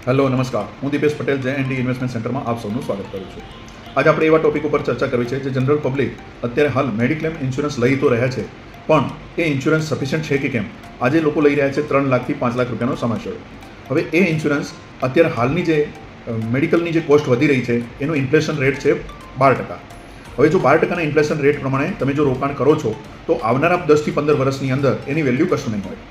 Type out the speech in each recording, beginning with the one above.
Hello નમસ્કાર, હું Dipesh Patel JND investment સેન્ટરમાં આપ સૌનું સ્વાગત કરું છું. આજે આપણે એવા ટોપિક ઉપર ચર્ચા કરવી છે જે જનરલ પબ્લિક અત્યારે હાલ મેડિક્લેમ ઇન્સ્યોરન્સ લઈ તો રહ્યા છે, પણ એ ઇન્સ્યોરન્સ સફિશિયન્ટ છે કે કેમ. આજે લોકો લઈ રહ્યા છે 3 લાખથી 5 લાખ રૂપિયાનો સમાચાર. હવે એ ઇન્સ્યોરન્સ અત્યારે હાલની જે મેડિકલની જે કોસ્ટ વધી રહી છે એનું ઇન્ફ્લેશન રેટ છે 12%. હવે જો 12%ના ઇન્ફ્લેશન રેટ પ્રમાણે તમે જો રોકાણ કરો છો તો આવનારા 10 થી 15 વર્ષની અંદર એની વેલ્યુ કશું નહીં હોય.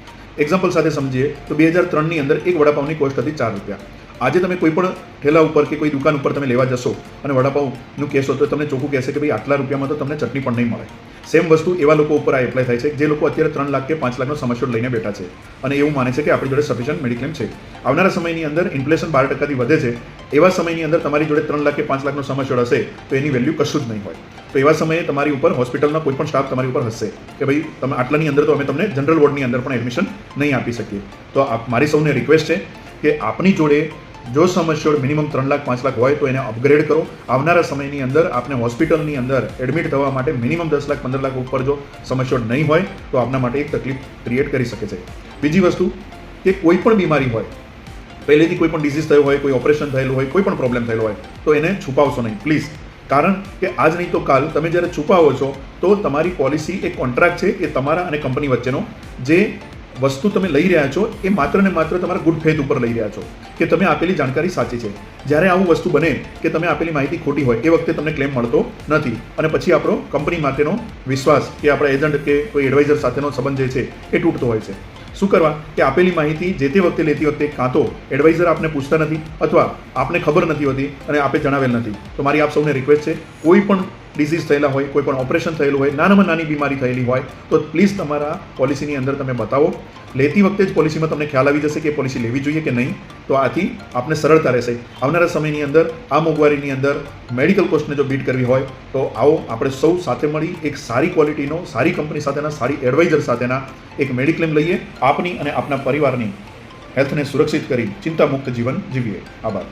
એક્ઝામ્પલ સાથે સમજીએ તો 2003ની અંદર એક વડાપાવની કોસ્ટ હતી 4 રૂપિયા. આજે તમે કોઈ પણ ઠેલા ઉપર કે કોઈ દુકાન ઉપર તમે લેવા જશો અને વડાપાવનું કહેશો તો તમને ચોખ્ખું કહેશે કે ભાઈ આટલા રૂપિયામાં તો તમને ચટણી પણ નહીં મળે. સેમ વસ્તુ એવા લોકો ઉપર આ એપ્લાય થાય છે જે લોકો અત્યારે 3 લાખ કે 5 લાખનો સમસ્યોડ લઈને બેઠા છે અને એવું માને છે કે આપણી જોડે સફિશિયન્ટ મેડિક્લેમ છે. આવનારા સમયની અંદર ઇન્ફ્લેશન 12%થી વધે છે. એવા સમયની અંદર તમારી જોડે 3 લાખ કે 5 લાખનો સમસ્યોડ હશે તો એની વેલ્યુ કશું જ નહીં હોય. તો એવા સમયે તમારી ઉપર હોસ્પિટલનો કોઈ પણ સ્ટાફ તમારી ઉપર હશે કે ભાઈ તમે આટલાની અંદર તો અમે તમને જનરલ વોર્ડની અંદર પણ એડમિશન નહીં આપી શકીએ. તો મારી સૌને રિક્વેસ્ટ છે કે આપની જોડે જો સમસ્યોડ મિનિમમ 3 લાખ 5 લાખ હોય તો એને અપગ્રેડ કરો. આવનારા સમયની અંદર આપને હોસ્પિટલની અંદર એડમિટ થવા માટે મિનિમમ 10 લાખ 15 લાખ ઉપર જો સમસ્યોડ નહીં હોય તો આપના માટે એક તકલીફ ક્રિએટ કરી શકે છે. બીજી વસ્તુ કે કોઈ પણ બીમારી હોય, પહેલેથી કોઈ પણ ડિઝીઝ થયો હોય, કોઈ ઓપરેશન થયેલું હોય, કોઈ પણ પ્રોબ્લેમ થયેલો હોય તો એને છુપાવશો નહીં પ્લીઝ. કારણ કે આજ નહીં તો કાલ તમે જ્યારે છુપાવો છો તો તમારી પોલિસી એક કોન્ટ્રાક્ટ છે એ તમારા અને કંપની વચ્ચેનો. જે વસ્તુ તમે લઈ રહ્યા છો એ માત્ર ને માત્ર તમારા ગુડ ફેથ ઉપર લઈ રહ્યા છો કે તમે આપેલી જાણકારી સાચી છે. જ્યારે આવું વસ્તુ બને કે તમે આપેલી માહિતી ખોટી હોય એ વખતે તમને ક્લેમ મળતો નથી અને પછી આપણો કંપની માટેનો વિશ્વાસ કે આપણા એજન્ટ કે કોઈ એડવાઇઝર સાથેનો સંબંધ જે છે એ તૂટતો હોય છે. શું કરવા કે આપેલી માહિતી જે તે વખતે લેતી વખતે કાં તો એડવાઇઝર આપને પૂછતા નથી અથવા આપને ખબર નથી હોતી અને આપે જણાવેલ નથી. તો મારી આપ સૌને રિક્વેસ્ટ છે, કોઈ પણ ડિઝીઝ થયેલા હોય, કોઈ પણ ઓપરેશન થયેલું હોય, નાનામાં નાની બીમારી થયેલી હોય તો પ્લીઝ તમારા પોલિસીની અંદર તમે બતાવો. લેતી વખતે જ પોલિસીમાં તમને ખ્યાલ આવી જશે કે પોલિસી લેવી જોઈએ કે નહીં. તો આથી આપને સરળતા રહેશે. આવનારા સમયની અંદર આ મોંઘવારીની અંદર મેડિકલ કોસ્ટને જો બીટ કરવી હોય તો આવો આપણે સૌ સાથે મળી એક સારી ક્વોલિટીનો, સારી કંપની સાથેના, સારી એડવાઇઝર સાથેના એક મેડિક્લેમ લઈએ. આપની અને આપના પરિવારની હેલ્થને સુરક્ષિત કરી ચિંતામુક્ત જીવન જીવીએ. આભાર.